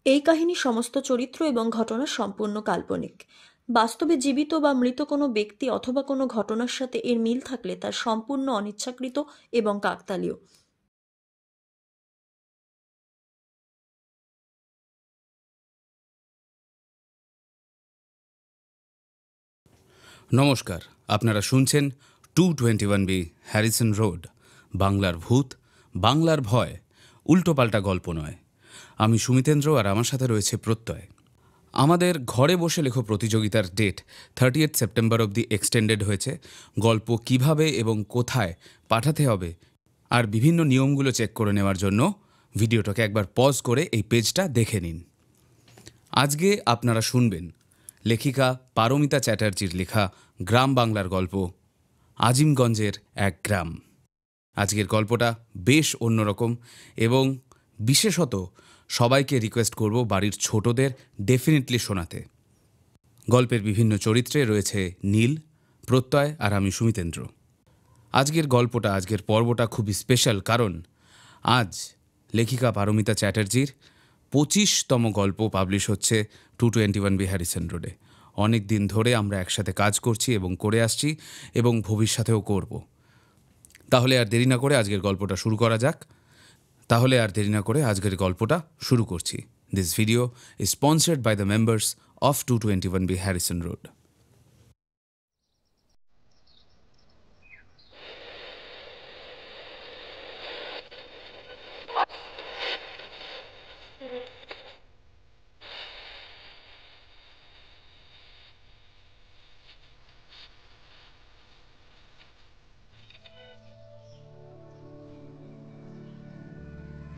এই কাহিনী সমস্ত চরিত্র এবং ঘটনা সম্পূর্ণ কাল্পনিক। বাস্তবে জীবিত বা মৃত কোনো ব্যক্তি অথবা কোনো ঘটনার সাথে এর মিল থাকলে তা সম্পূর্ণ অনিচ্ছাকৃত এবং কাকতালীয়। নমস্কার, আপনারা শুনছেন 221B হ্যারিসন রোড, বাংলার ভূত, বাংলার ভয়, উল্টোপাল্টা গল্প নয়। আমি সুমিতেন্দ্র, আর আমার সাথে রয়েছে প্রত্যয়। আমাদের ঘরে বসে লেখো প্রতিযোগিতার ডেট 30 সেপ্টেম্বর অবধি এক্সটেন্ডেড হয়েছে। গল্প কিভাবে এবং কোথায় পাঠাতে হবে আর বিভিন্ন নিয়মগুলো চেক করে নেওয়ার জন্য ভিডিওটাকে একবার পজ করে এই পেজটা দেখে নিন। আজকে আপনারা শুনবেন লেখিকা পারমিতা চ্যাটার্জির লেখা গ্রাম বাংলার গল্প আজিমগঞ্জের এক গ্রাম। আজকের গল্পটা বেশ অন্যরকম এবং বিশেষত সবাইকে রিকোয়েস্ট করব বাড়ির ছোটদের ডেফিনেটলি শোনাতে। গল্পের বিভিন্ন চরিত্রে রয়েছে নীল, প্রত্যয় আর আমি সুমিতেন্দ্র। আজকের গল্পটা, আজকের পর্বটা খুবই স্পেশাল, কারণ আজ লেখিকা পারমিতা চ্যাটার্জির 25তম গল্প পাবলিশ হচ্ছে 221B হ্যারিসন রোডে। অনেক দিন ধরে আমরা একসাথে কাজ করছি এবং করে আসছি এবং ভবিষ্যতেও করব। তাহলে আর দেরি না করে আজকের গল্পটা শুরু করছি। This video is sponsored by the members of 221B Harrison road.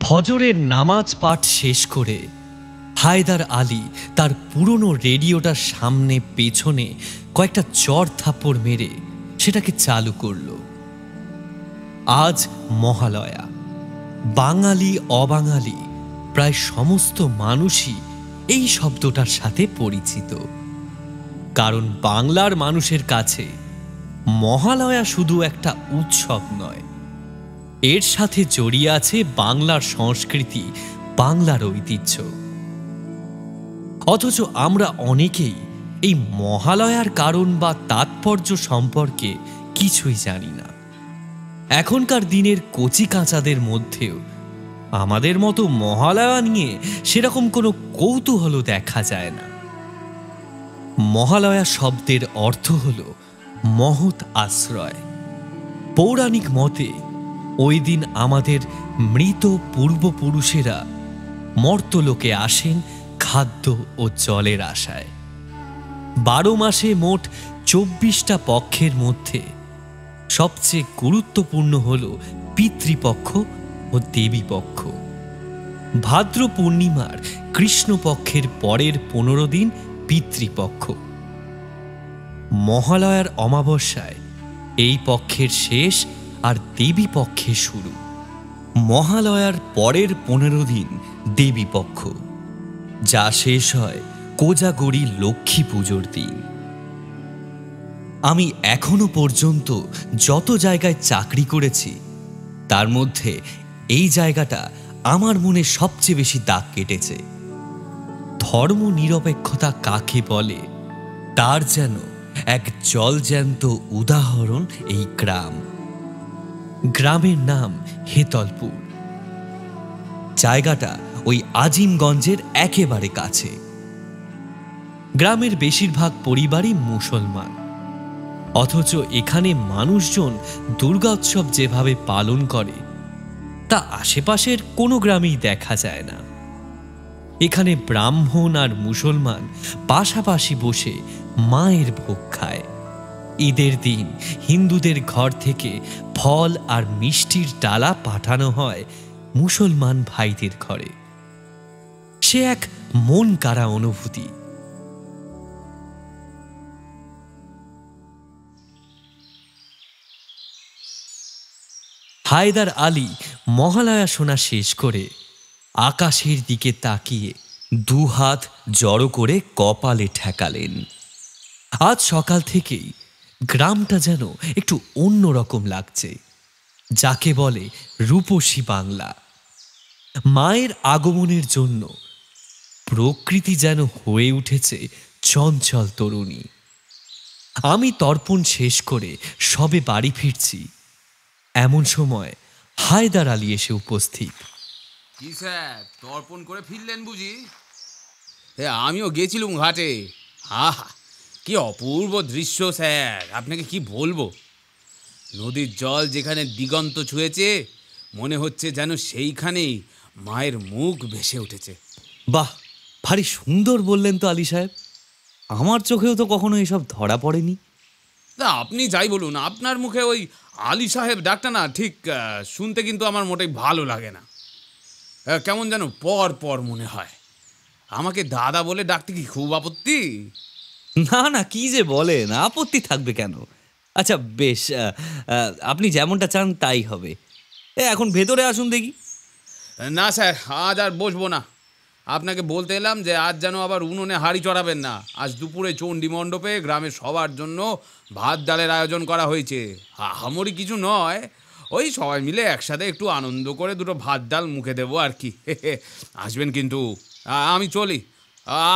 ফজরের নামাজ পাঠ শেষ করে হায়দার আলী তার পুরনো রেডিওটার সামনে পেছনে কয়েকটা চড় থাপ্পড় মেরে সেটাকে চালু করল। আজ মহালয়া। বাঙালি অবাঙালি প্রায় সমস্ত মানুষই এই শব্দটার সাথে পরিচিত, কারণ বাংলার মানুষের কাছে মহালয়া শুধু একটা উৎসব নয়, এর সাথে জড়িয়ে আছে বাংলার সংস্কৃতি, বাংলার ঐতিহ্য। অথচ আমরা অনেকেই এই মহালয়ার কারণ বা তাৎপর্য সম্পর্কে কিছুই জানি না। এখনকার দিনের কচি কাঁচাদের মধ্যেও আমাদের মতো মহালয়া নিয়ে সেরকম কোনো কৌতূহল দেখা যায় না। মহালয়া শব্দের অর্থ হল মহৎ আশ্রয়। পৌরাণিক মতে ওই দিন আমাদের মৃত পূর্বপুরুষেরা মর্তলোকে আসেন খাদ্য ও জলের আশায়। 12 মাসে মোট 24টা পক্ষের মধ্যে সবচেয়ে গুরুত্বপূর্ণ হল পিতৃপক্ষ ও দেবীপক্ষ। ভাদ্র পূর্ণিমার কৃষ্ণপক্ষের পরের 15 দিন পিতৃপক্ষ। মহালয়ার অমাবস্যায় এই পক্ষের শেষ আর দেবী পক্ষে শুরু। মহালয়ার পরের 15 দিন দেবী পক্ষ, যা শেষ হয় কোজাগরী লক্ষ্মী পুজোর দিন। আমি এখনো পর্যন্ত যত জায়গায় চাকরি করেছি তার মধ্যে এই জায়গাটা আমার মনে সবচেয়ে বেশি দাগ কেটেছে। ধর্ম নিরপেক্ষতা কাকে বলে তার যেন এক জলজ্যান্ত উদাহরণ এই গ্রাম। গ্রামের নাম হেতলপুর। জায়গাটা ওই আজিমগঞ্জের একেবারে কাছে। গ্রামের বেশিরভাগ পরিবারই মুসলমান, অথচ এখানে মানুষজন দুর্গোৎসব যেভাবে পালন করে তা আশেপাশের কোনো গ্রামেই দেখা যায় না। এখানে ব্রাহ্মণ আর মুসলমান পাশাপাশি বসে মায়ের ভোগ খায়। ঈদের দিন হিন্দুদের ঘর থেকে ফল আর মিষ্টির ডালা পাঠানো হয় মুসলমান ভাইদের ঘরে। সে এক মন কাড়া অনুভূতি। হায়দার আলী মহালয়া শোনা শেষ করে আকাশের দিকে তাকিয়ে 2 হাত জড়ো করে কপালে ঠেকালেন। আজ সকাল থেকেই গ্রামটা যেন একটু অন্যরকম লাগছে, যাকে বলে রূপসী বাংলা। মায়ের আগমনের জন্য প্রকৃতি যেন হয়ে উঠেছে চঞ্চল তরুণী। আমি তর্পণ শেষ করে সবে বাড়ি ফিরছি, এমন সময় হায়দার আলী এসে উপস্থিত। কি স্যার, তর্পণ করে ফিরলেন বুঝি? আমিও গেছিলুম ঘাটে। আহা, কি অপূর্ব দৃশ্য স্যার, আপনাকে কি বলবো। নদীর জল যেখানে দিগন্ত ছুঁয়েছে, মনে হচ্ছে যেন সেইখানেই মায়ের মুখ ভেসে উঠেছে। বাহ, ভারী সুন্দর বললেন তো আলী সাহেব। আমার চোখেও তো কখনো এসব ধরা পড়েনি। না, আপনি যাই বলুন, আপনার মুখে ওই আলী সাহেব ডাকটা না ঠিক শুনতে কিন্তু আমার মোটেই ভালো লাগে না। কেমন যেন পর পর মনে হয়। আমাকে দাদা বলে ডাকতে কি খুব আপত্তি? না না, কি যে বলেন, আপত্তি থাকবে কেন? আচ্ছা বেশ, আপনি যেমনটা চান তাই হবে। এখন ভেতরে আসুন দেখি। না স্যার, আজ আর বসবো না। আপনাকে বলতে এলাম যে আজ যেন আবার উনুনে হাঁড়ি চড়াবেন না। আজ দুপুরে চণ্ডী মণ্ডপে গ্রামের সবার জন্য ভাত ডালের আয়োজন করা হয়েছে। আহামরি কিছু নয়, ওই সবাই মিলে একসাথে একটু আনন্দ করে দুটো ভাত ডাল মুখে দেবো আর কি। আসবেন কিন্তু। আমি চলি,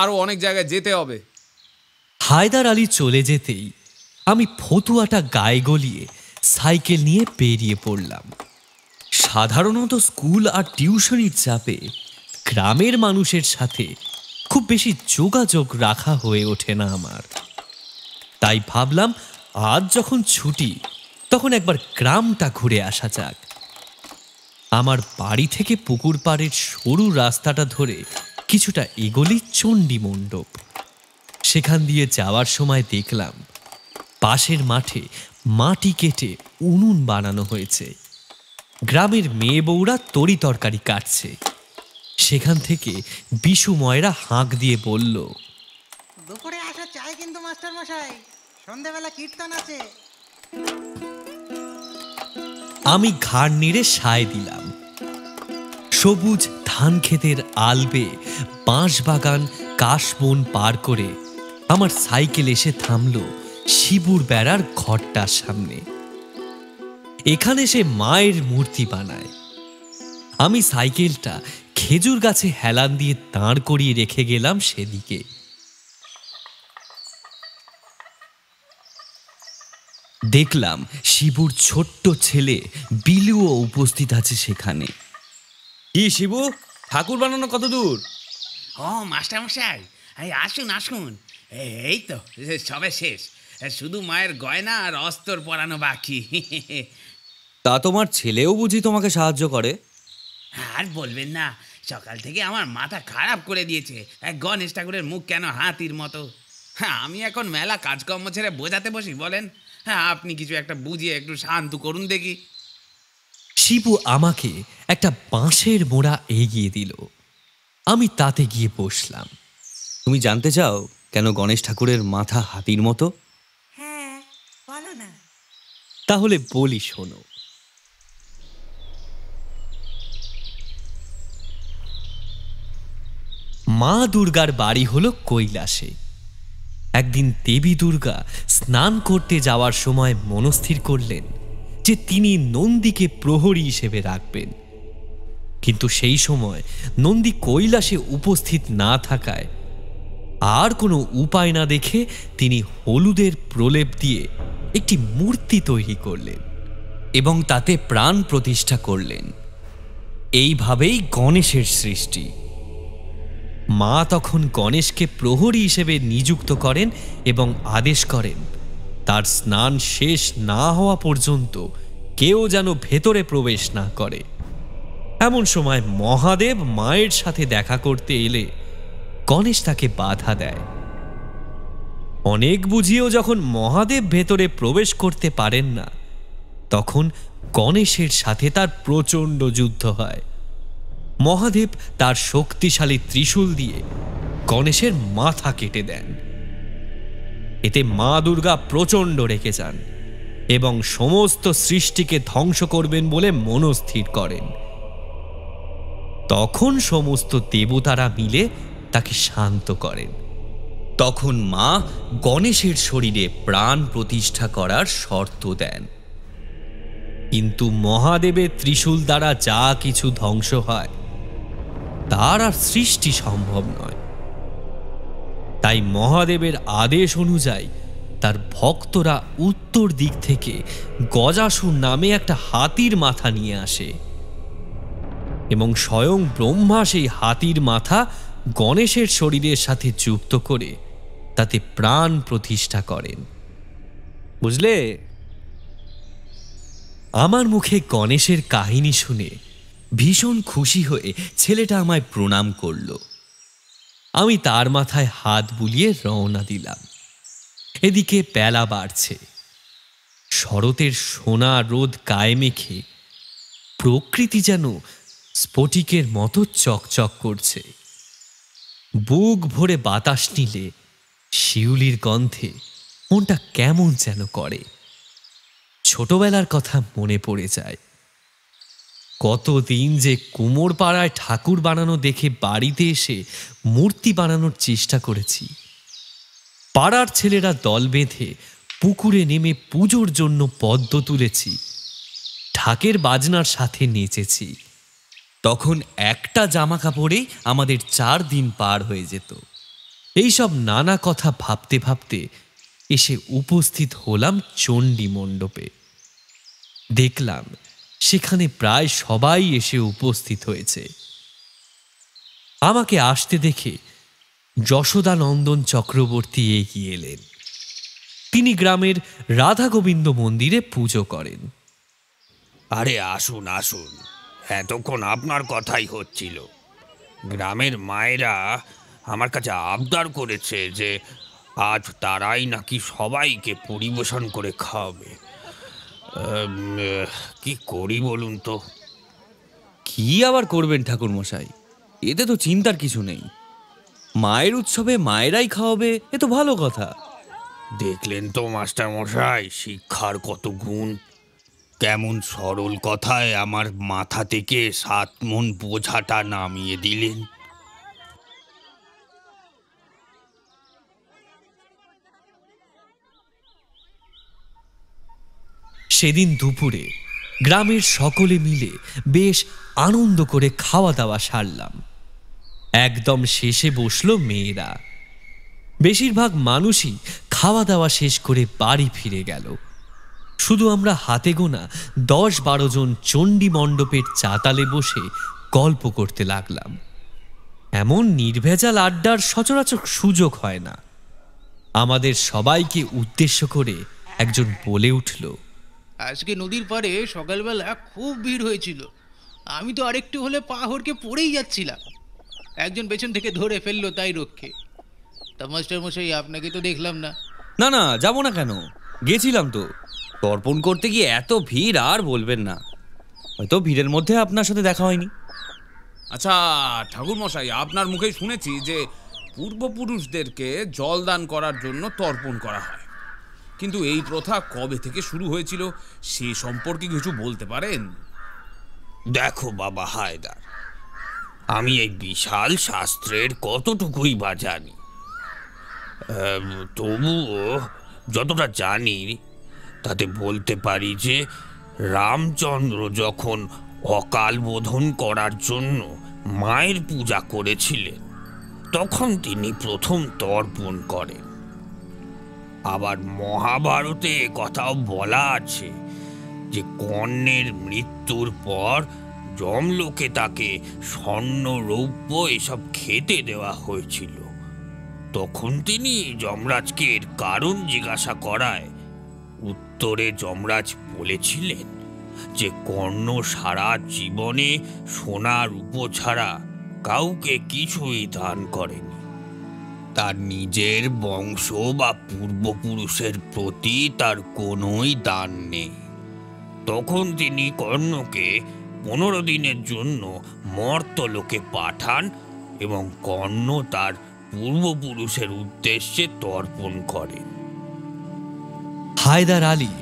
আরও অনেক জায়গায় যেতে হবে। হায়দার আলী চলে যেতেই আমি ফতুয়াটা গায়ে গলিয়ে সাইকেল নিয়ে বেরিয়ে পড়লাম। সাধারণত স্কুল আর টিউশনির চাপে গ্রামের মানুষের সাথে খুব বেশি যোগাযোগ রাখা হয়ে ওঠে না আমার। তাই ভাবলাম আজ যখন ছুটি, তখন একবার গ্রামটা ঘুরে আসা যাক। আমার বাড়ি থেকে পুকুর পাড়ের সরু রাস্তাটা ধরে কিছুটা এগোলি চণ্ডী মণ্ডপ। সেখান দিয়ে যাওয়ার সময় দেখলাম পাশের মাঠে মাটি কেটে উনুন বানানো হয়েছে। গ্রামের মেয়ে বউরা তরি তরকারি কাটছে। সেখান থেকে বিশু ময়রা হাঁক দিয়ে বলল, দুপুরে আসা চাই কিন্তু মাস্টার মশাই, সন্ধ্যাবেলা কীর্তন আছে। আমি ঘাড় নেড়ে সায় দিলাম। সবুজ ধান ক্ষেতের আলবে বাঁশ বাগান কাশবন পার করে আমার সাইকেল এসে থামল শিবুর বেড়ার ঘরটার সামনে। এখানে সে মায়ের মূর্তি বানায়। আমি সাইকেলটা খেজুর গাছে হেলান দিয়ে দাঁড় করিয়ে রেখে গেলাম সেদিকে। দেখলাম শিবুর ছোট্ট ছেলে বিলুও উপস্থিত আছে সেখানে। কি শিবু, ঠাকুর বানানো কত দূর? ও মাস্টার মশাই, আসুন আসুন, এই তো সবে শেষ। শুধু মায়ের গয়না আর অস্তর পরানো বাকি। তা তোমার ছেলেও বুঝি তোমাকে সাহায্য করে? আর বলবেন না, সকাল থেকে আমার মাথা খারাপ করে দিয়েছে। গণেশ ঠাকুরের মুখ কেন হাতির মতো। আমি এখন মেলা কাজকর্ম ছেড়ে বোঝাতে বসি বলেন? আপনি কিছু একটা বুঝিয়ে একটু শান্ত করুন দেখি। শিবু আমাকে একটা বাঁশের মোড়া এগিয়ে দিল। আমি তাতে গিয়ে বসলাম। তুমি জানতে চাও কেন গণেশ ঠাকুরের মাথা হাতির মতো? হ্যাঁ, বলো না। তাহলে বলি শোনো। মা দুর্গার বাড়ি হলো কৈলাসে। একদিন দেবী দুর্গা স্নান করতে যাওয়ার সময় মনস্থির করলেন যে তিনি নন্দীকে প্রহরী হিসেবে রাখবেন। কিন্তু সেই সময় নন্দী কৈলাসে উপস্থিত না থাকায় আর কোনো উপায় না দেখে তিনি হলুদের প্রলেপ দিয়ে একটি মূর্তি তৈরি করলেন এবং তাতে প্রাণ প্রতিষ্ঠা করলেন। এইভাবেই গণেশের সৃষ্টি। মা তখন গণেশকে প্রহরী হিসেবে নিযুক্ত করেন এবং আদেশ করেন তার স্নান শেষ না হওয়া পর্যন্ত কেউ যেন ভেতরে প্রবেশ না করে। এমন সময় মহাদেব মায়ের সাথে দেখা করতে এলে গণেশ তাকে বাধা দেয়। অনেক বুঝিয়েও যখন মহাদেব ভেতরে প্রবেশ করতে পারেন না, তখন গণেশের সাথে তার প্রচণ্ড যুদ্ধ হয়। মহাদেব তার শক্তিশালী ত্রিশূল দিয়ে গণেশের মাথা কেটে দেন। এতে মা দুর্গা প্রচণ্ড রেগে যান এবং সমস্ত সৃষ্টিকে ধ্বংস করবেন বলে মনস্থির করেন। তখন সমস্ত দেবতারা মিলে তাকে শান্ত করেন। তখন মা গণেশের শরীরে প্রাণ প্রতিষ্ঠা করার শর্ত দেন। কিন্তু মহাদেবের ত্রিশূল দ্বারা যা কিছু ধ্বংস হয় তার আর সৃষ্টি সম্ভব নয়। তাই মহাদেবের আদেশ অনুযায়ী তার ভক্তরা উত্তর দিক থেকে গজাসুর নামে একটা হাতির মাথা নিয়ে আসে এবং স্বয়ং ব্রহ্মা সেই হাতির মাথা গণেশের শরীরের সাথে যুক্ত করে তাতে প্রাণ প্রতিষ্ঠা করেন। বুঝলে? আমার মুখে গণেশের কাহিনী শুনে ভীষণ খুশি হয়ে ছেলেটা আমায় প্রণাম করল। আমি তার মাথায় হাত বুলিয়ে রওনা দিলাম। এদিকে বেলা বাড়ছে, শরতের সোনা রোদ গায়ে মেখে প্রকৃতি যেন স্ফটিকের মতো চকচক করছে। বুক ভরে বাতাস নিলে শিউলির গন্ধে মনটা কেমন যেন করে। ছোটবেলার কথা মনে পড়ে যায়। কতদিন যে কুমোর পাড়ায় ঠাকুর বানানো দেখে বাড়িতে এসে মূর্তি বানানোর চেষ্টা করেছি। পাড়ার ছেলেরা দল বেঁধে পুকুরে নেমে পুজোর জন্য পদ্ম তুলেছি, ঢাকের বাজনার সাথে নেচেছি। তখন একটা জামা কাপড়েই আমাদের 4 দিন পার হয়ে যেত। এইসব নানা কথা ভাবতে ভাবতে এসে উপস্থিত হলাম চণ্ডী মণ্ডপে। দেখলাম সেখানে প্রায় সবাই এসে উপস্থিত হয়েছে। আমাকে আসতে দেখে যশোদানন্দন চক্রবর্তী এগিয়ে এলেন। তিনি গ্রামের রাধা গোবিন্দ মন্দিরে পুজো করেন। আরে আসুন আসুন, এতক্ষণ আপনার কথাই হচ্ছিল। গ্রামের মায়েরা আমার কাছে আবদার করেছে যে আজ তারাই নাকি সবাইকে পরিবেশন করে খাওয়াবে। কি করি বলুন তো? কি আবার করবেন ঠাকুর মশাই, এতে তো চিন্তার কিছু নেই। মায়ের উৎসবে মায়েরাই খাওয়াবে, এ তো ভালো কথা। দেখলেন তো মাস্টার মশাই, শিক্ষার কত গুণ। কেমন সরল কথায় আমার মাথা থেকে 7 মণ বোঝাটা নামিয়ে দিলেন। সেদিন দুপুরে গ্রামের সকলে মিলে বেশ আনন্দ করে খাওয়া দাওয়া সারলাম। একদম শেষে বসলো মেয়েরা। বেশিরভাগ মানুষই খাওয়া দাওয়া শেষ করে বাড়ি ফিরে গেল। শুধু আমরা হাতে গোনা 10-12 জন চণ্ডী মণ্ডপের চাতালে বসে গল্প করতে লাগলাম। এমন নির্ভেজাল আড্ডার সচরাচর সুযোগ হয় না। আমাদের সবাইকে উদ্দেশ্য করে একজন বলে উঠল, আজকে নদীর পাড়ে সকালবেলা খুব ভিড় হয়েছিল। আমি তো আরেকটু হলে পা হড়কে পড়েই যাচ্ছিলাম। একজন পেছন থেকে ধরে ফেললো তাই রক্ষে। তা মাস্টার মশাই, আপনাকে তো দেখলাম না। না না, যাবো না কেন, গেছিলাম তো। তর্পণ করতে গিয়ে এত ভিড় আর বলবেন না। হয়তো ভিড়ের মধ্যে আপনার সাথে দেখা হয়নি। আচ্ছা ঠাকুর মশাই, আপনার মুখেই শুনেছি যে পূর্বপুরুষদেরকে জল দান করার জন্য তর্পণ করা হয়, কিন্তু এই প্রথা কবে থেকে শুরু হয়েছিল সে সম্পর্কে কিছু বলতে পারেন? দেখো বাবা হায়দার, আমি এই বিশাল শাস্ত্রের কতটুকুই বা জানি। তবুও যতটা জানি তাতে বলতে পারি যে রামচন্দ্র যখন অকাল বোধন করার জন্য মায়ের পূজা করেছিলেন, তখন তিনি প্রথম তর্পণ করেন। আবার মহাভারতে কথাও বলা আছে যে কর্ণের মৃত্যুর পর যমলোকে তাকে স্বর্ণ রৌপ্য এসব খেতে দেওয়া হয়েছিল। তখন তিনি যমরাজকে এর কারণ জিজ্ঞাসা করায় উত্তরে যমরাজ বলেছিলেন যে কর্ণ সারা জীবনে সোনা রূপ ছাড়া কাউকে কিছুই দান করেনি। তার নিজের বংশ বা পূর্বপুরুষের প্রতি তার কোনোই দান নেই। তখন তিনি কর্ণকে 15 দিনের জন্য মর্তলোকে পাঠান এবং কর্ণ তার পূর্বপুরুষের উদ্দেশ্যে তর্পণ করেন। হায়দার আলী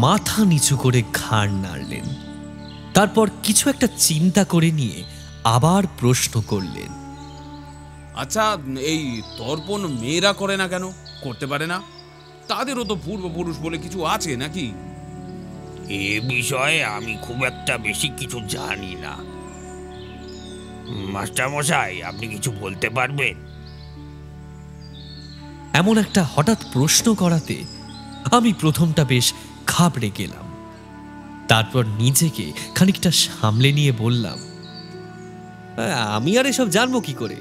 মাথা নিচু করে ঘাড় নাড়লেন। তারপর কিছু একটা চিন্তা করে নিয়ে আবার প্রশ্ন করলেন, আচ্ছা এই তর্পণ মেয়েরা করে না কেন? করতে পারে না? তাদেরও তো পূর্বপুরুষ বলে কিছু আছে নাকি? এ বিষয়ে আমি খুব একটা বেশি কিছু জানি না। মাস্টার মশাই, আপনি কিছু বলতে পারবেন? এমন একটা হঠাৎ প্রশ্ন করাতে আমি প্রথমটা বেশ ঘাবড়ে গেলাম। তারপর নিজেকে খানিকটা সামলে নিয়ে বললাম, আমি আর এসব জানবো কি করে?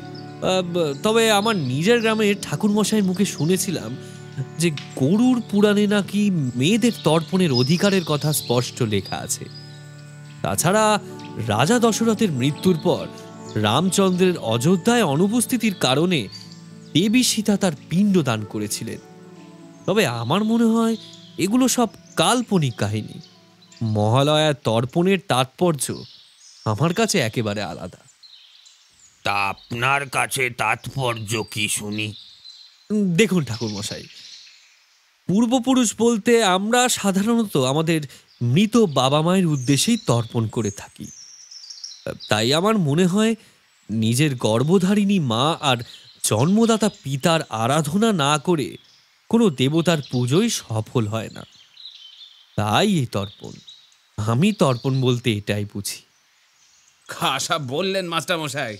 তবে আমার নিজের গ্রামের ঠাকুরমশাইয়ের মুখে শুনেছিলাম যে গরুর পুরাণে নাকি মেয়েদের তর্পণের অধিকারের কথা স্পষ্ট লেখা আছে। তাছাড়া রাজা দশরথের মৃত্যুর পর রামচন্দ্রের অযোধ্যায় অনুপস্থিতির কারণে দেবী সীতা তার পিণ্ড দান করেছিলেন। তবে আমার মনে হয় এগুলো সব কাল্পনিক কাহিনী। মহালয়ার তর্পণের তাৎপর্য আমার কাছে একেবারে আলাদা। তা আপনার কাছে তাৎপর্য কি শুনি? দেখুন ঠাকুরমশাই, পূর্বপুরুষ বলতে আমরা সাধারণত আমাদের মৃত বাবা মায়ের উদ্দেশ্যেই তর্পণ করে থাকি। তাই আমার মনে হয় নিজের গর্ভধারিণী মা আর জন্মদাতা পিতার আরাধনা না করে কোনো দেবতার পুজোই সফল হয় না। তাই এই তর্পণ। আমি তর্পণ বলতে এটাই বুঝি। খাসা বললেন মাস্টারমশাই।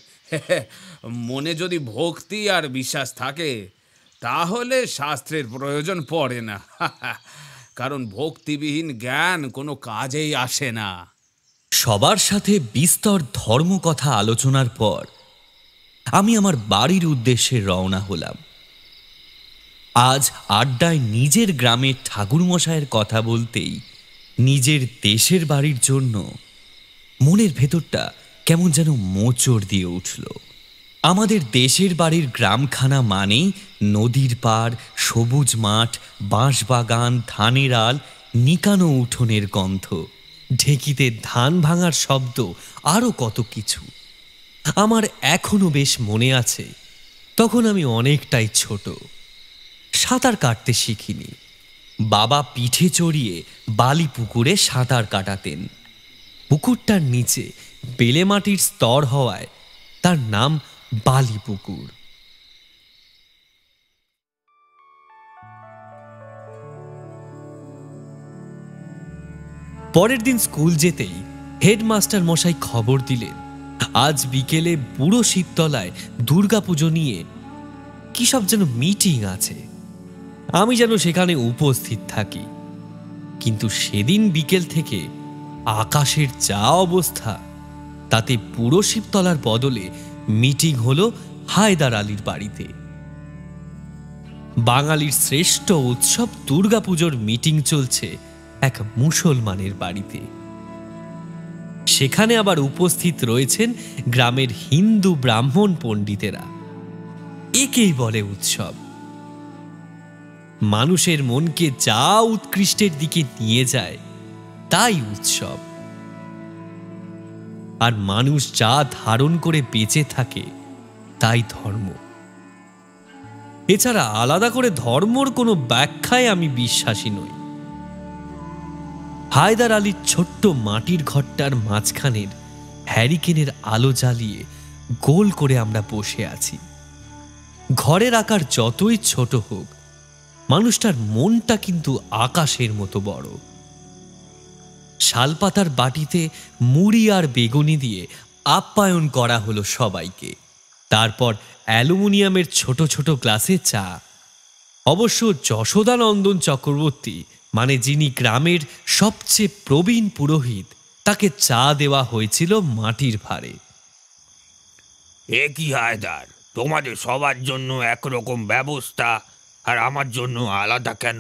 মনে যদি ভক্তি আর বিশ্বাস থাকে তাহলে শাস্ত্রের প্রয়োজন পড়ে না। কারণ ভক্তিবিহীন জ্ঞান কোনো কাজেই আসে না। সবার সাথে বিস্তর ধর্ম কথা আলোচনার পর আমি আমার বাড়ির উদ্দেশ্যে রওনা হলাম। আজ আড্ডায় নিজের গ্রামের ঠাকুরমশাইয়ের কথা বলতেই নিজের দেশের বাড়ির জন্য মনের ভেতরটা কেমন যেন মোচড় দিয়ে উঠল। আমাদের দেশের বাড়ির গ্রামখানা মানেই নদীর পাড়, সবুজ মাঠ, বাঁশবাগান, ধানের আল, নিকানো উঠোনের গন্ধ, ঢেকিতে ধান ভাঙার শব্দ, আরও কত কিছু। আমার এখনো বেশ মনে আছে, তখন আমি অনেকটাই ছোট, সাঁতার কাটতে শিখিনি। বাবা পিঠে চড়িয়ে বালি পুকুরে সাঁতার কাটাতেন। পুকুরটার নিচে বেলে মাটির স্তর হওয়ায় তার নাম বালি পুকুর। পরের দিন স্কুল যেতেই হেডমাস্টার মশাই খবর দিলেন আজ বিকেলে বুড়ো শিবতলায় দুর্গাপুজো নিয়ে কি সব যেন মিটিং আছে। আমি যেন সেখানে উপস্থিত থাকি। কিন্তু সেদিন বিকেল থেকে আকাশের যা অবস্থা, তাতে বুড়ো শিবতলার বদলে মিটিং হলো হায়দার আলীর বাড়িতে। বাঙালির শ্রেষ্ঠ উৎসব দুর্গাপুজোর মিটিং চলছে এক মুসলমানের বাড়িতে। সেখানে আবার উপস্থিত রয়েছেন গ্রামের হিন্দু ব্রাহ্মণ পণ্ডিতেরা। একেই বলে উৎসব। মানুষের মনকে যা উৎকৃষ্টের দিকে নিয়ে যায় তাই উৎসব। আর মানুষ যা ধারণ করে বেঁচে থাকে তাই ধর্ম। এছাড়া আলাদা করে ধর্মর কোনো ব্যাখ্যায় আমি বিশ্বাসী নই। হায়দার আলীর ছোট্ট মাটির ঘরটার মাঝখানের হ্যারিকেনের আলো জ্বালিয়ে গোল করে আমরা বসে আছি। ঘরের আকার যতই ছোট হোক, মানুষটার মনটা কিন্তু আকাশের মতো বড়। শালপাতার বাটিতে মুড়ি আর বেগুনি দিয়ে আপ্যায়ন করা হলো সবাইকে। তারপর অ্যালুমিনিয়ামের ছোট ছোট গ্লাসে চা। অবশ্য যশোদানন্দন চক্রবর্তী, মানে যিনি গ্রামের সবচেয়ে প্রবীণ পুরোহিত, তাকে চা দেওয়া হয়েছিল মাটির ভারে। এ কি হায়দার, তোমাদের সবার জন্য একরকম ব্যবস্থা আর আমার জন্য আলাদা কেন?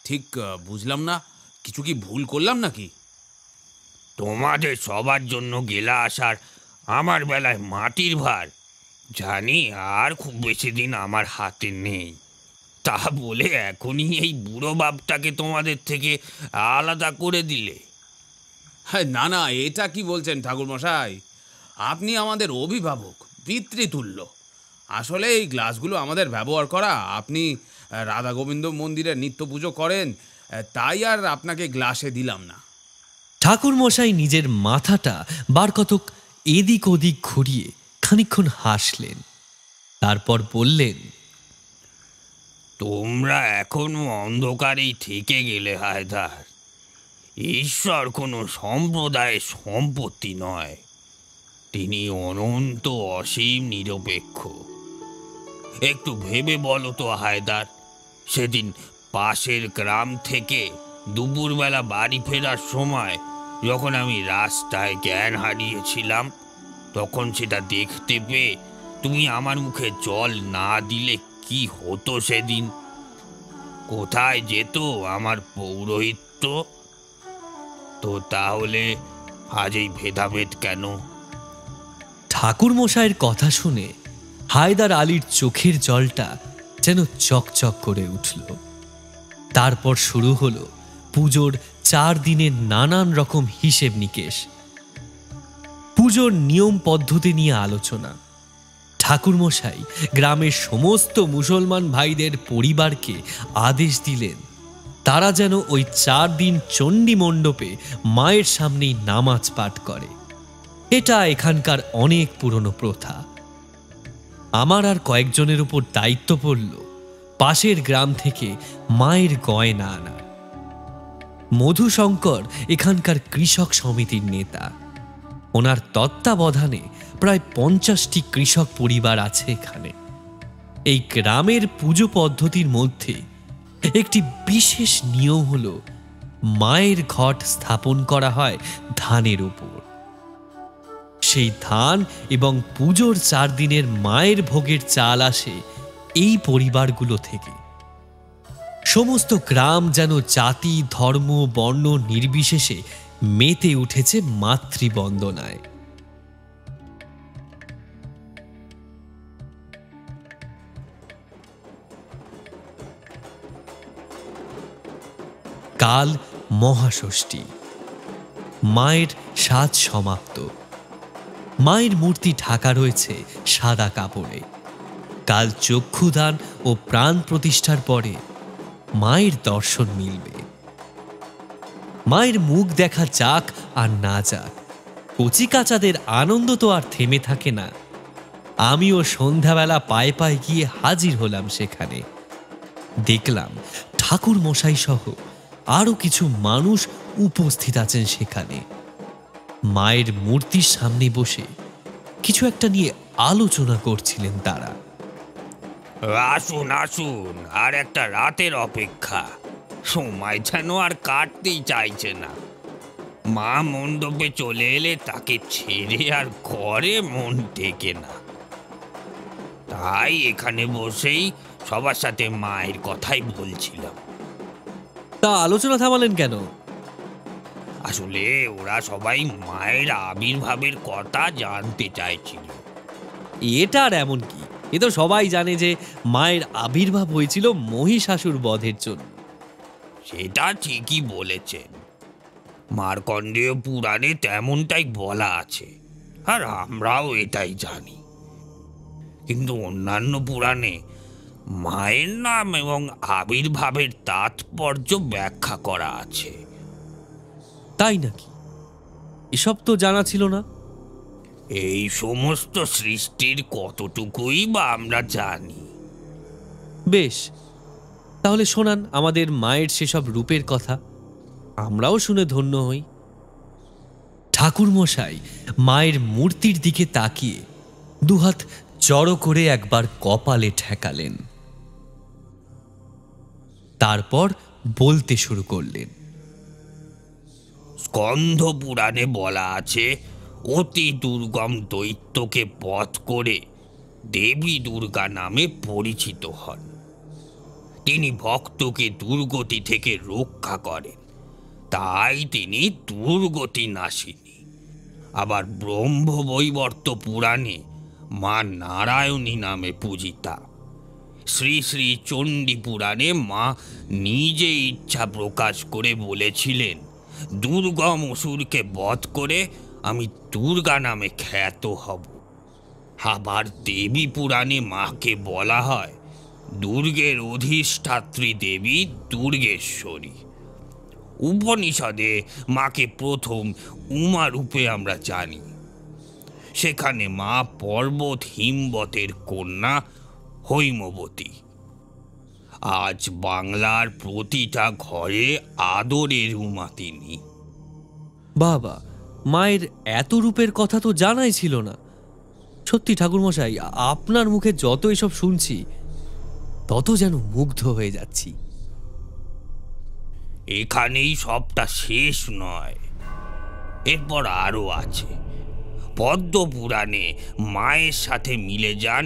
ঠিক বুঝলাম না, কিছু কি ভুল করলাম নাকি? তোমাদের সবার জন্য গেলা আসার আমার বেলায় মাটির ভার, জানি আর খুব বেশি দিন আমার হাতে নেই। তা বলে এখনই এই বুড়ো বাপটাকে তোমাদের থেকে আলাদা করে দিলে? হ্যাঁ, না না, এটা কি বলছেন ঠাকুরমশাই? আপনি আমাদের অভিভাবক, পিতৃতুল্য। আসলে এই গ্লাসগুলো আমাদের ব্যবহার করা। আপনি রাধা গোবিন্দ মন্দিরে নিত্য পুজো করেন, তাই আর আপনাকে গ্লাসে দিলাম না। ঠাকুর মশাই নিজের মাথাটা বার কতক এদিক ওদিক ঘুরিয়ে খানিকক্ষণ হাসলেন। তারপর বললেন, তোমরা এখনো অন্ধকারেই থেকে গেলে হায়দার। ঈশ্বর কোনো সম্প্রদায়ের সম্পত্তি নয়, তিনি অনন্ত অসীম নিরপেক্ষ। একটু ভেবে বলো তো হায়দার, সেদিন পাশের গ্রাম থেকে দুপুরবেলা বাড়ি ফেরার সময় যখন আমি রাস্তায় জ্ঞান হারিয়েছিলাম, তখন সেটা দেখতে পেয়ে তুমি আমার মুখে জল না দিলে কি হতো সেদিন? কোথায় যেত আমার পৌরোহিত্য? তো তাহলে আজ এই ভেদাভেদ কেন? ঠাকুর মশাইয়ের কথা শুনে হায়দার আলীর চোখের জলটা যেন চকচক করে উঠল। তারপর শুরু হলো পুজোর 4 দিনের নানান রকম হিসেব নিকেশ, পুজোর নিয়ম পদ্ধতি নিয়ে আলোচনা। ঠাকুর মশাই গ্রামের সমস্ত মুসলমান ভাইদের পরিবারকে আদেশ দিলেন তারা যেন ওই 4 দিন চণ্ডী মণ্ডপে মায়ের সামনেই নামাজ পাঠ করে। এটা এখানকার অনেক পুরনো প্রথা। আমার আর কয়েকজনের উপর দায়িত্ব পড়ল পাশের গ্রাম থেকে মায়ের গয়না আনা। মধুশঙ্কর এখানকার কৃষক সমিতির নেতা। ওনার তত্ত্বাবধানে প্রায় 50টি কৃষক পরিবার আছে এখানে। এই গ্রামের পুজো পদ্ধতির মধ্যে একটি বিশেষ নিয়ম হলো মায়ের ঘট স্থাপন করা হয় ধানের উপর। সেই ধান এবং পুজোর 4 দিনের মায়ের ভোগের চাল আসে এই পরিবারগুলো থেকে। সমস্ত গ্রাম যেন জাতি, ধর্ম, বর্ণ নির্বিশেষে মেতে উঠেছে মাতৃবন্দনায়। কাল মহাষষ্ঠী। মায়ের সাজ সমাপ্ত। মায়ের মূর্তি ঢাকা রয়েছে সাদা কাপড়ে। কাল চক্ষুদান ও প্রাণ প্রতিষ্ঠার পরে মায়ের দর্শন মিলবে। মায়ের মুখ দেখা যাক আর না যাক, কচিকাচাদের আনন্দ তো আর থেমে থাকে না। আমিও সন্ধ্যাবেলা পায়ে পায়ে গিয়ে হাজির হলাম সেখানে। দেখলাম ঠাকুর মশাই সহ আরো কিছু মানুষ উপস্থিত আছেন সেখানে। মায়ের মূর্তির সামনে বসে কিছু একটা নিয়ে আলোচনা করছিলেন তারা। আসুন আসুন, আর একটা রাতের অপেক্ষা। সময় যেন আর কাটতেই চাইছে না। মা মণ্ডপে চলে এলে তাকে ছেড়ে আর ঘরে মন টেকে না। তাই এখানে বসেই সবার সাথে মায়ের কথাই বলছিলাম। তা আলোচনা থামালেন কেন? আসলে ওরা সবাই মায়ের আবির্ভাবের কথা জানতে চাইছিল। এটা আর এমন কি? এ তো সবাই জানে যে মায়ের আবির্ভাব হয়েছিল মহিষাসুর বধের জন্য। সেটা ঠিকই বলেছেন, মার্কণ্ডেয় পুরাণে তেমনটাই বলা আছে, আর আমরাও এটাই জানি। কিন্তু অন্যান্য পুরাণে মায়ের নাম এবং আবির্ভাবের তাৎপর্য ব্যাখ্যা করা আছে। তাই নাকি? এসব তো জানা ছিল না। এই সমস্ত সৃষ্টির কতটুকুই বা আমরা জানি। বেশ, তাহলে শোনান আমাদের মায়ের সেসব রূপের কথা, আমরাও শুনে ধন্য হই। ঠাকুর মশাই মায়ের মূর্তির দিকে তাকিয়ে দুহাত জড়ো করে একবার কপালে ঠেকালেন। তারপর বলতে শুরু করলেন। স্কন্ধ পুরাণে বলা আছে, অতি দুর্গম দৈত্যকে বধ করে দেবী দুর্গা নামে পরিচিত হন। তিনি ভক্তকে দুর্গতি থেকে রক্ষা করেন, তাই তিনি দুর্গতি নাশিনী। আবার ব্রহ্মবৈবর্ত পুরাণে মা নারায়ণী নামে পূজিতা। শ্রী শ্রী চণ্ডী পুরাণে মা নিজে ইচ্ছা প্রকাশ করে বলেছিলেন, দুর্গম অসুরকে বধ করে আমি দুর্গা নামে খ্যাত হব। আবার দেবী পুরাণে মাকে বলা হয় দুর্গের অধিষ্ঠাত্রী দেবী দুর্গেশ্বরী। উপনিষদে মাকে প্রথম উমা রূপে আমরা জানি। সেখানে মা পর্বত হিমবতের কন্যা হৈমবতী। আজ বাংলার প্রতিটা ঘরে আদরের উমা তিনি। বাবা, মায়ের এত রূপের কথা তো জানাই ছিল না। সত্যি ঠাকুরমশাই, আপনার মুখে যত এসব শুনছি তত যেন মুগ্ধ হয়ে যাচ্ছি। এখানেই সবটা শেষ নয়, এরপর আরও আছে। পদ্ম পুরাণে মায়ের সাথে মিলে যান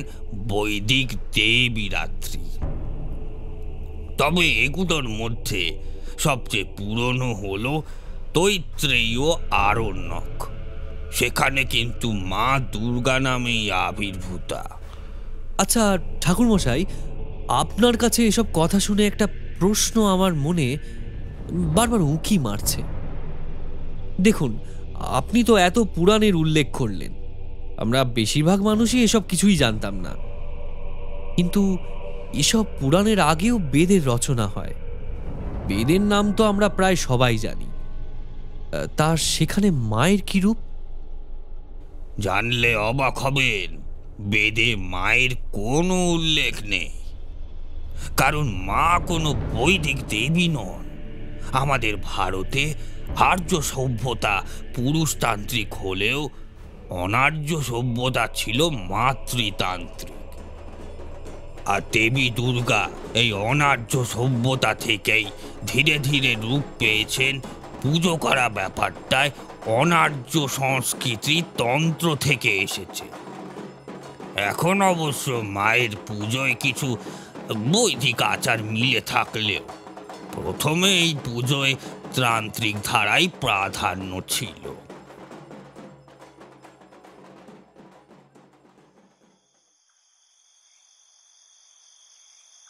বৈদিক দেবীরাত্রি। তবে এগুলোর মধ্যে সবচেয়ে পুরনো হলো তৈত্রেয়ী আরণ্যক। সেখানে কিন্তু মা দুর্গা নামেই আবির্ভূতা। আচ্ছা ঠাকুরমশাই, আপনার কাছে এসব কথা শুনে একটা প্রশ্ন আমার মনে বারবার উঁকি মারছে। দেখুন, আপনি তো এত পুরাণের উল্লেখ করলেন, আমরা বেশিরভাগ মানুষই এসব কিছুই জানতাম না। কিন্তু এসব পুরাণের আগেও বেদের রচনা হয়। বেদের নাম তো আমরা প্রায় সবাই জানি, তার সেখানে মায়ের কি রূপ? জানলে অবাক হবেন, বেদে মায়ের কোনো উল্লেখ নেই। কারণ মা কোনো বৈদিক দেবী নন। আমাদের ভারতে আর্য সভ্যতা পুরুষতান্ত্রিক হলেও অনার্য সভ্যতা ছিল মাতৃতান্ত্রিক। আর দেবী দুর্গা এই অনার্য সভ্যতা থেকেই ধীরে ধীরে রূপ পেয়েছেন পুজো করা ব্যাপারটায় অনার্য সংস্কৃতি তন্ত্র থেকে এসেছে। এখন অবশ্য মায়ের পুজোয় কিছু বৈদিক আচার মিলে থাকলেও প্রথমে এই পুজোয় তান্ত্রিক ধারাই প্রাধান্য ছিল।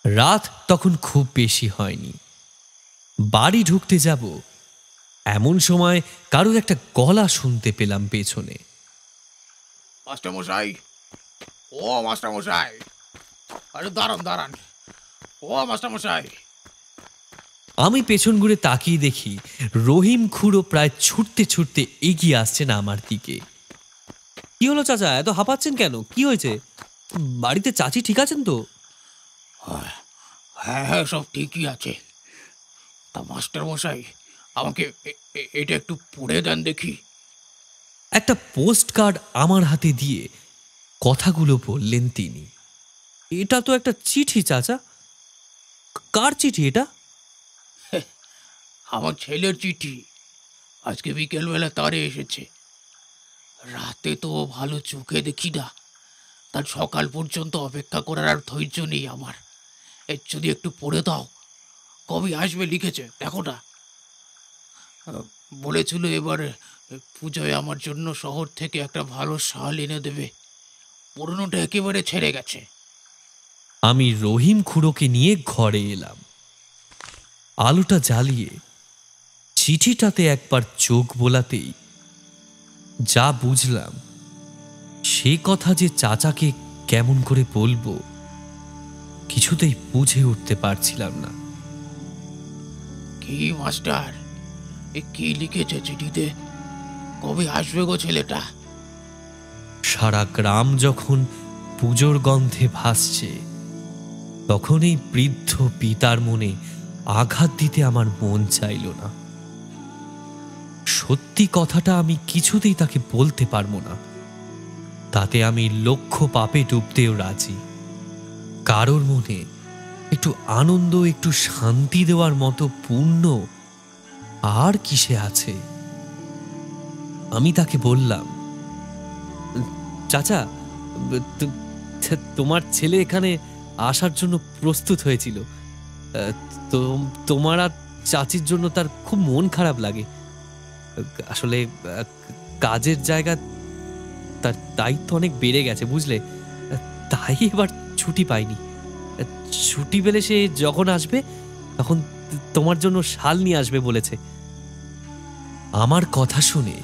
রাত তখন খুব বেশি হয়নি। বাড়ি ঢুকতে যাব এমন সময় কারোর একটা গলা শুনতে পেলাম পেছনে। মাস্টারমশাই, ও মাস্টারমশাই, আরে দাঁড়ান দাঁড়ান, ও মাস্টারমশাই। আমি পেছন ঘুরে তাকিয়ে দেখি রহিম খুড়ো প্রায় ছুটতে ছুটতে এগিয়ে আসছেন আমার দিকে। কি হলো চাচা, এত হাঁপাচ্ছেন কেন? কি হয়েছে? বাড়িতে চাচি ঠিক আছেন তো? হ্যাঁ হ্যাঁ, সব ঠিকই আছে। তা মাস্টারমশাই, আমাকে এটা একটু পড়ে দেন দেখি। একটা পোস্ট কার্ড আমার হাতে দিয়ে কথাগুলো বললেন তিনি। এটা তো একটা চিঠি চাচা। কার চিঠি এটা? আমার ছেলের চিঠি। আজকে বিকেলবেলা তারে এসেছে। রাতে তো ভালো চোখে দেখি না, তার সকাল পর্যন্ত অপেক্ষা করার আর ধৈর্য নেই আমার। এর যদি একটু পড়ে দাও। কবে আসবে লিখেছে দেখো না। বলেছিল এবারে পুজোয় আমার জন্য শহর থেকে একটা ভালো শাল এনে দেবে। পুরনোটা একেবারে ছেড়ে গেছে। আমি রহিম খুড়োকে নিয়ে ঘরে এলাম। আলোটা জ্বালিয়ে চিঠিটাতে একবার চোখ বোলাতেই যা বুঝলাম, সে কথা যে চাচাকে কেমন করে বলবো কিছুতেই বুঝে উঠতে পারছিলাম না। কি মাস্টার, এ কি লিখেছে চিঠিতে? কবে আসবে গো ছেলেটা? সারা গ্রাম যখন পুজোর গন্ধে ভাসছে, তখন এই বৃদ্ধ পিতার মনে আঘাত দিতে আমার মন চাইল না। সত্যি কথাটা আমি কিছুতেই তাকে বলতে পারবো না। তাতে আমি লক্ষ পাপে ডুবতেও রাজি। কারোর মনে একটু আনন্দ, একটু শান্তি দেওয়ার মতো পুণ্য আর কিসে আছে? আমি তাকে বললাম, চাচা, তোমার ছেলে এখানে আসার জন্য প্রস্তুত হয়েছিল। তোমার আর চাচির জন্য তার খুব মন খারাপ লাগে। আসলে কাজের জায়গা, তার দায়িত্ব অনেক বেড়ে গেছে বুঝলে, তাই এবার ছুটি পাইনি। ছুটি পেলে সে যখন আসবে তখন তোমার জন্য শাল নিয়ে আসবে বলেছে। আমার কথা শুনে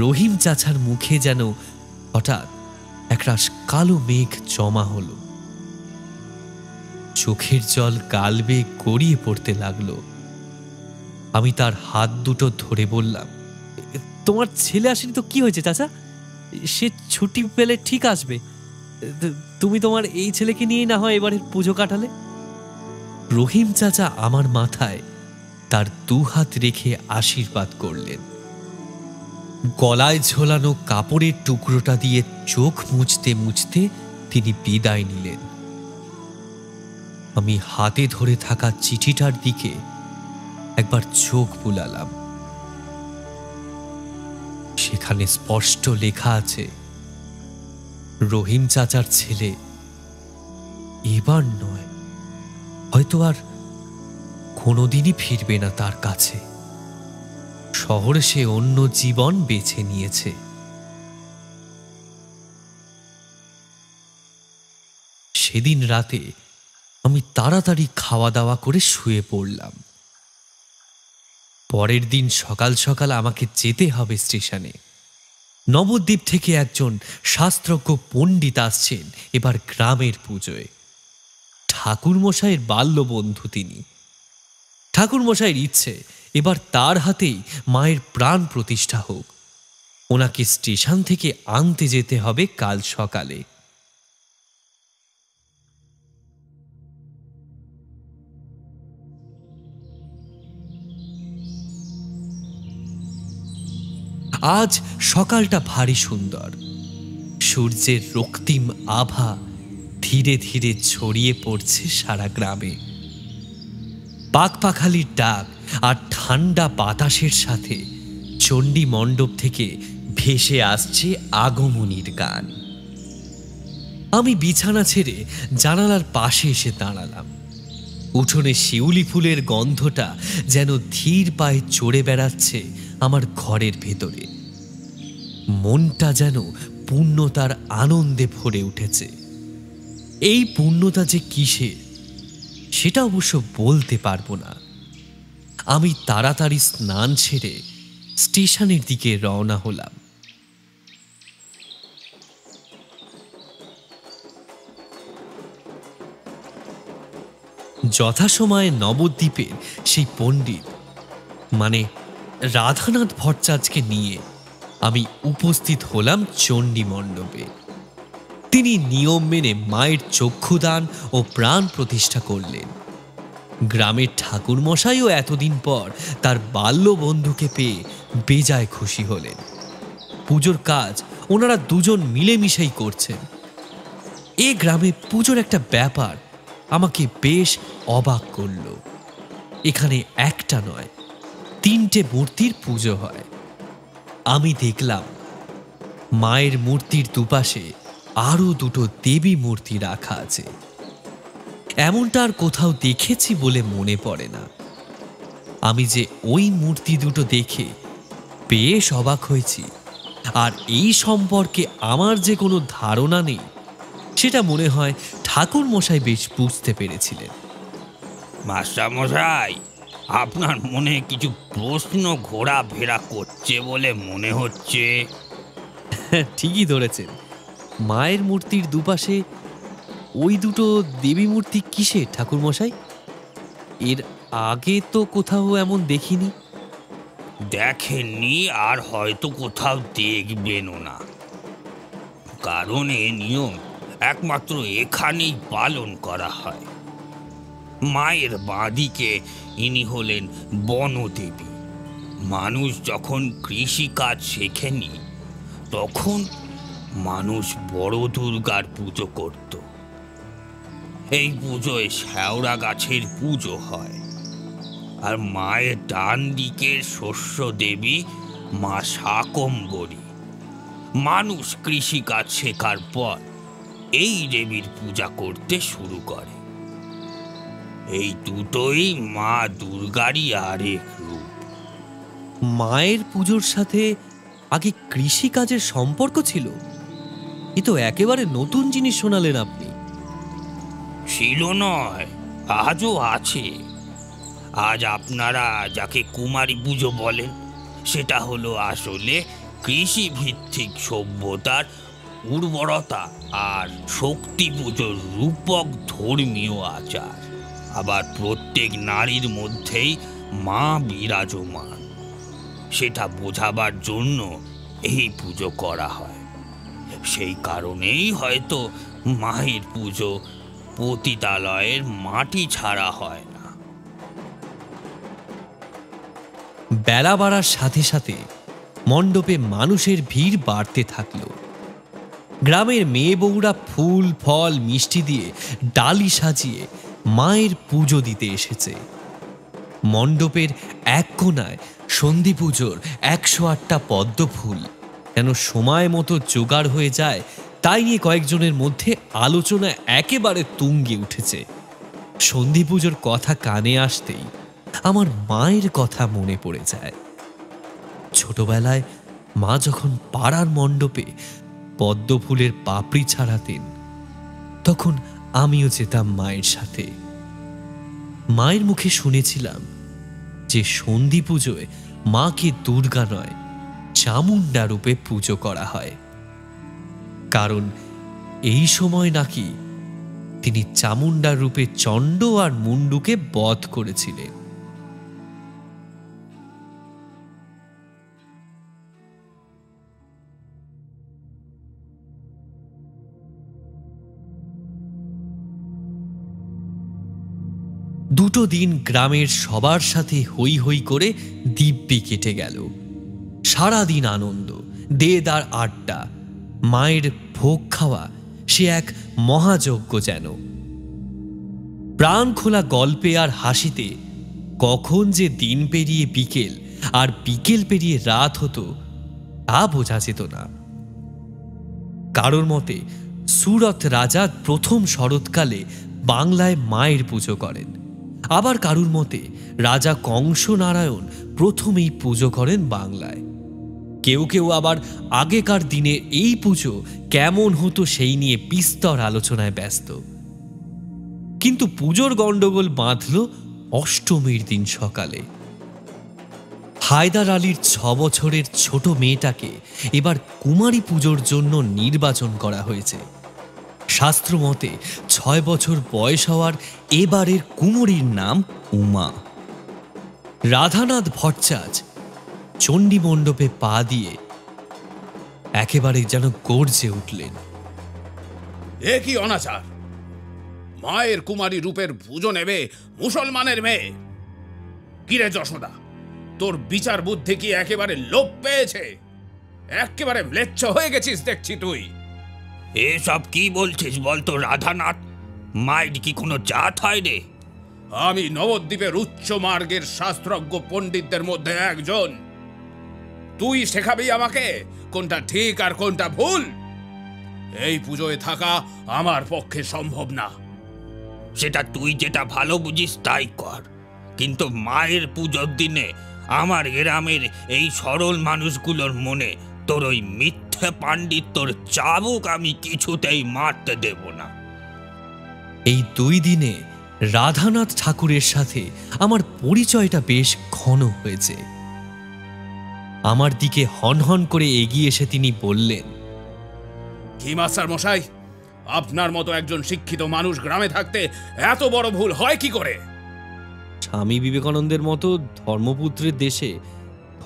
রহিম চাচার মুখে যেন হঠাৎ একরাশ কালো মেঘ জমা হলো। চোখের জল গাল বেয়ে গড়িয়ে পড়তে লাগলো। আমি তার হাত দুটো ধরে বললাম, তোমার ছেলে আসেনি তো কি হয়েছে চাচা? সে ছুটি পেলে ঠিক আসবে। তুমি তোমার এই ছেলেকে নিয়েই না হয় এবারের পুজো কাটালে। রহিম চাচা আমার মাথায় তার দু হাত রেখে আশীর্বাদ করলেন। গলায় ঝোলানো কাপড়ের টুকরোটা দিয়ে চোখ মুছতে মুছতে তিনি বিদায় নিলেন। আমি হাতে ধরে থাকা চিঠিটার দিকে একবার চোখ বুলালাম। সেখানে স্পষ্ট লেখা আছে, রহিম চাচার ছেলে এবার নয়, হয়তো আর কোনোদিনই ফিরবে না তার কাছে। শহরে সে অন্য জীবন বেছে নিয়েছে। সেদিন রাতে আমি তাড়াতাড়ি খাওয়া দাওয়া করে শুয়ে পড়লাম। পরের দিন সকাল সকাল আমাকে যেতে হবে স্টেশনে। নবদ্বীপ থেকে একজন শাস্ত্রজ্ঞ পণ্ডিত আসছেন এবার গ্রামের পুজোয়। ঠাকুরমশাইয়ের বাল্য বন্ধু তিনি। ঠাকুরমশাইয়ের ইচ্ছে এবার তার হাতেই মায়ের প্রাণ প্রতিষ্ঠা হোক। ওনাকে স্টেশন থেকে আনতে যেতে হবে কাল সকালে। আজ সকালটা ভারী সুন্দর। সূর্যের রক্তিম আভা ধীরে ধীরে ছড়িয়ে পড়ছে সারা গ্রামে। পাখপাখালির ডাক আর ঠান্ডা বাতাসের সাথে চণ্ডী মণ্ডপ থেকে ভেসে আসছে আগমনীর গান। আমি বিছানা ছেড়ে জানালার পাশে এসে দাঁড়ালাম। উঠোনে শিউলি ফুলের গন্ধটা যেন ধীর পায়ে চড়ে বেড়াচ্ছে আমার ঘরের ভেতরে। মনটা যেন পূর্ণতার আনন্দে ভরে উঠেছে। এই পূর্ণতা যে কিসের সেটা অবশ্য বলতে পারবো না। আমি তাড়াতাড়ি স্নান সেরে স্টেশনের দিকে রওনা হলাম। যথাসময়ে নবদ্বীপের সেই পণ্ডিত মানে রাধানাথ ভট্টাচার্যকে নিয়ে আমি উপস্থিত হলাম চণ্ডী মণ্ডপে। তিনি নিয়ম মেনে মায়ের চক্ষুদান ও প্রাণ প্রতিষ্ঠা করলেন। গ্রামের ঠাকুরমশাইও এতদিন পর তার বাল্য বন্ধুকে পেয়ে বেজায় খুশি হলেন। পুজোর কাজ ওনারা দুজন মিলেমিশেই করছেন। এ গ্রামে পুজোর একটা ব্যাপার আমাকে বেশ অবাক করল। এখানে একটা নয়, 3টে মূর্তির পুজো হয়। আমি দেখলাম মায়ের মূর্তির দুপাশে আরো 2টো দেবী মূর্তি রাখা আছে। এমনটা আর কোথাও দেখেছি বলে মনে পড়ে না। আমি যে ওই মূর্তি দুটো দেখে বেশ অবাক হয়েছি, আর এই সম্পর্কে আমার যে কোনো ধারণা নেই সেটা মনে হয় ঠাকুর মশাই বেশ বুঝতে পেরেছিলেন। মাস্টার মশাই, আপনার মনে কিছু প্রশ্ন ঘোরাফেরা করছে বলে মনে হচ্ছে। ঠিকই ধরেছেন। মায়ের মূর্তির দুপাশে ওই 2টো দেবী মূর্তি কিসের ঠাকুর মশাই? এর আগে তো কোথাও এমন দেখিনি। দেখেননি আর হয়তো কোথাও দেখবেনও না, কারণ এ নিয়ম একমাত্র এখানেই পালন করা হয়। মায়ের বাঁদিকে ইনি হলেন বনদেবী। মানুষ যখন কৃষিকাজ শেখেনি তখন মানুষ বড় দুর্গার পুজো করত। এই পুজোয় শ্যাওড়া গাছের পুজো হয়। আর মায়ের ডান দিকের শস্য দেবী মা শাকম্ভরী। মানুষ কৃষিকাজ শেখার পর এই দেবীর পূজা করতে শুরু করে। এই দুটোই মা দুর্গারই আরেক রূপ। মায়ের পুজোর সাথে আগে কৃষিকাজের সম্পর্ক ছিল? এ তো একেবারে নতুন জিনিস শোনালেন আপনি। ছিল নয়, আজও আছে। আজ আপনারা যাকে কুমারী পুজো বলেন সেটা হলো আসলে কৃষি ভিত্তিক সভ্যতার উর্বরতা আর শক্তি পুজোর রূপক ধর্মীয় আচার। আবার প্রত্যেক নারীর মধ্যেই মা বিরাজমান, সেটা বোঝাবার জন্য এই পুজো করা হয়। সেই কারণেই হয়তো মায়ের পুজো পতিতালয়ের মাটি ছাড়া হয় না। বেলা বাড়ার সাথে সাথে মণ্ডপে মানুষের ভিড় বাড়তে থাকলো। গ্রামের মেয়ে বউরা ফুল ফল মিষ্টি দিয়ে ডালি সাজিয়ে মায়ের পুজো দিতে এসেছে। মণ্ডপের এক কোণায় সন্ধি পুজোর 108টা পদ্ম ফুল যেন সময় মতো জোগাড় হয়ে যায়, তাই নিয়ে কয়েকজনের মধ্যে আলোচনা একেবারে তুঙ্গে উঠেছে। সন্ধি পুজোর কথা কানে আসতেই আমার মায়ের কথা মনে পড়ে যায়। ছোটবেলায় মা যখন পাড়ার মণ্ডপে পদ্ম ফুলের পাপড়ি ছাড়াতেন, তখন আমিও যেতাম মায়ের সাথে। মায়ের মুখে শুনেছিলাম যে সন্ধি পুজোয় মাকে দুর্গা নয়, চামুণ্ডা রূপে পুজো করা হয়, কারণ এই সময় নাকি তিনি চামুণ্ডা রূপে চণ্ড আর মুন্ডুকে বধ করেছিলেন। দুটো দিন গ্রামের সবার সাথে হই হই করে দিব্যি কেটে গেল। সারাদিন আনন্দ, দেদার আড্ডা, মায়ের ভোগ খাওয়া সে এক মহাযজ্ঞ যেন। প্রাণ খোলা গল্পে আর হাসিতে কখন যে দিন পেরিয়ে বিকেল আর বিকেল পেরিয়ে রাত হতো তা বোঝা যেত না। কারোর মতে সুরত রাজা প্রথম শরৎকালে বাংলায় মায়ের পুজো করেন, আবার কারুর মতে রাজা কংস নারায়ণ প্রথমেই পুজো করেন বাংলায়। কেউ কেউ আবার আগেকার দিনে এই পুজো কেমন হতো সেই নিয়ে বিস্তর আলোচনায় ব্যস্ত। কিন্তু পুজোর গন্ডগোল বাঁধল অষ্টমীর দিন সকালে। হায়দার আলীর 6 বছরের ছোট মেয়েটাকে এবার কুমারী পুজোর জন্য নির্বাচন করা হয়েছে। শাস্ত্রমতে 6 বছর বয়স হওয়ার এবারের কুমোরীর নাম উমা। রাধানাথ ভট্টাচার্য চণ্ডী মণ্ডপে পা দিয়ে একেবারে যেন গর্জে উঠলেন। এ কি অনাচার! মায়ের কুমারী রূপের পুজো নেবে মুসলমানের মেয়ে! কিরে যশোদা, তোর বিচার বুদ্ধি কি একেবারে লোপ পেয়েছে? একেবারে ম্লেচ্ছ হয়ে গেছিস দেখছি তুই। এসব কি বলছিস বলতো রাধানাথ? মায়ের কি কোনো জাত হয় রে? আমি নবদ্বীপের উচ্চ মার্গের শাস্ত্রজ্ঞ পণ্ডিতদের মধ্যে একজন। তুই শেখাবি আমাকে কোনটা ঠিক আর কোনটা ভুল? এই পুজোয় থাকা আমার পক্ষে সম্ভব না। সেটা তুই যেটা ভালো বুঝিস তাই কর, কিন্তু মায়ের পুজোর দিনে আমার গ্রামের এই সরল মানুষগুলোর মনে তোর ওই মিথ্যে পাণ্ডিত্যর চাবুক আমি কিছুতেই মারতে দেব না। এই 2 দিনে রাধানাথ ঠাকুরের সাথে আমার পরিচয়টা বেশ ঘন হয়েছে। আমার দিকে হনহন করে এগিয়ে এসে তিনি বললেন, কি মাস্টার মশাই, আপনার মতো একজন শিক্ষিত মানুষ গ্রামে থাকতে এত বড় ভুল হয় কি করে? স্বামী বিবেকানন্দের মতো ধর্মপুত্রের দেশে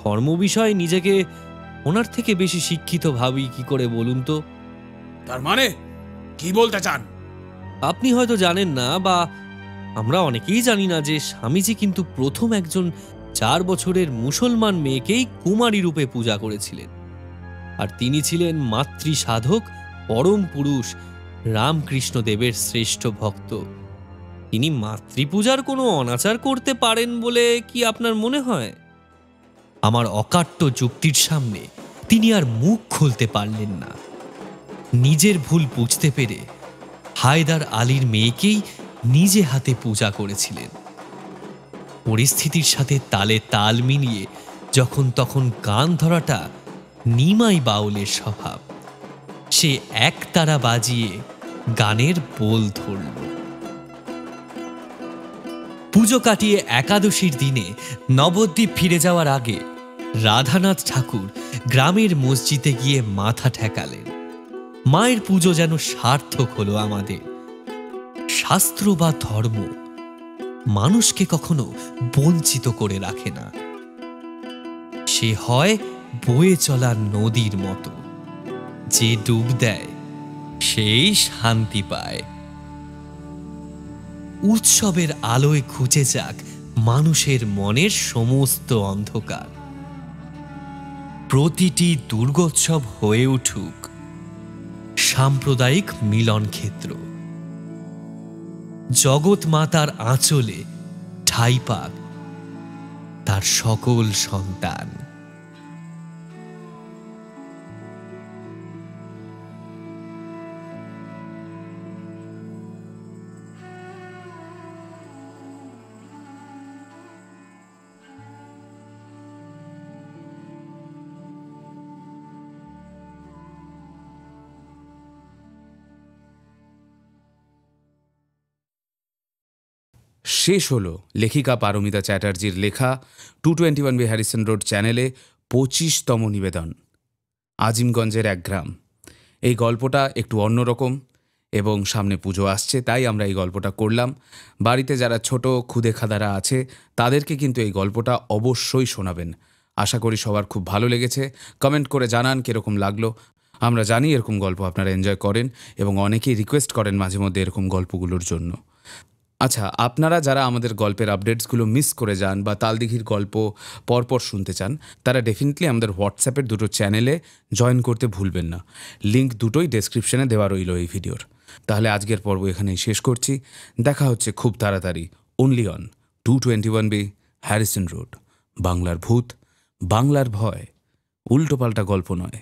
ধর্ম বিষয়ে নিজেকে ওনার থেকে বেশি শিক্ষিত ভাবি কি করে বলুন তো? তার মানে কি বলতে চান? আপনি হয়তো জানেন না, বা আমরা অনেকেই জানি না, যে স্বামীজি কিন্তু প্রথম একজন 4 বছরের মুসলমান মেয়েকেই কুমারী রূপে পূজা করেছিলেন। আর তিনি ছিলেন মাতৃ সাধক পরম পুরুষ রামকৃষ্ণ দেবের শ্রেষ্ঠ ভক্ত। তিনি মাতৃপূজার কোনো অনাচার করতে পারেন বলে কি আপনার মনে হয়? আমার অকাট্য যুক্তির সামনে তিনি আর মুখ খুলতে পারলেন না। নিজের ভুল বুঝতে পেরে হায়দার আলীর মেয়েকেই নিজে হাতে পূজা করেছিলেন। পরিস্থিতির সাথে তালে তাল মিলিয়ে যখন তখন গান ধরাটা নিমাই বাউলের স্বভাব। সে একতারা বাজিয়ে গানের বোল ধরল। পুজো কাটিয়ে একাদশীর দিনে নবদ্বীপ ফিরে যাওয়ার আগে রাধানাথ ঠাকুর গ্রামের মসজিদে গিয়ে মাথা ঠেকালেন। মায়ের পুজো যেন সার্থক হলো আমাদের। শাস্ত্র বা ধর্ম মানুষকে কখনো বঞ্চিত করে রাখে না। সে হয় বয়ে চলা নদীর মতো, যে ডুব দেয় সেই শান্তি পায়। উৎসবের আলোয় ঘুচে যাক মানুষের মনের সমস্ত অন্ধকার। প্রতিটি দুর্গোৎসব হয়ে উঠুক সাম্প্রদায়িক মিলন ক্ষেত্র, জগৎ মাতার আঁচলে ঠাঁই পাক তার সকল সন্তান। শেষ হলো লেখিকা পারমিতা চ্যাটার্জির লেখা 221B হ্যারিসন রোড চ্যানেলে 25তম নিবেদন, আজিমগঞ্জের এক গ্রাম। এই গল্পটা একটু অন্যরকম এবং সামনে পুজো আসছে, তাই আমরা এই গল্পটা করলাম। বাড়িতে যারা ছোট খুদে খাদারা আছে তাদেরকে কিন্তু এই গল্পটা অবশ্যই শোনাবেন। আশা করি সবার খুব ভালো লেগেছে। কমেন্ট করে জানান কীরকম লাগলো। আমরা জানি এরকম গল্প আপনারা এনজয় করেন এবং অনেকেই রিকোয়েস্ট করেন মাঝে মধ্যে এরকম গল্পগুলোর জন্য। আচ্ছা, আপনারা যারা আমাদের গল্পের আপডেটসগুলো মিস করে যান বা তালদিঘির গল্প পরপর শুনতে চান, তারা ডেফিনেটলি আমাদের হোয়াটসঅ্যাপের দুটো চ্যানেলে জয়েন করতে ভুলবেন না। লিঙ্ক দুটোই ডেসক্রিপশনে দেওয়া রইল এই ভিডিওর। তাহলে আজকের পর্ব এখানেই শেষ করছি। দেখা হচ্ছে খুব তাড়াতাড়ি, only on 221B Harrison road. বাংলার ভূত, বাংলার ভয়, উল্টোপাল্টা গল্প নয়।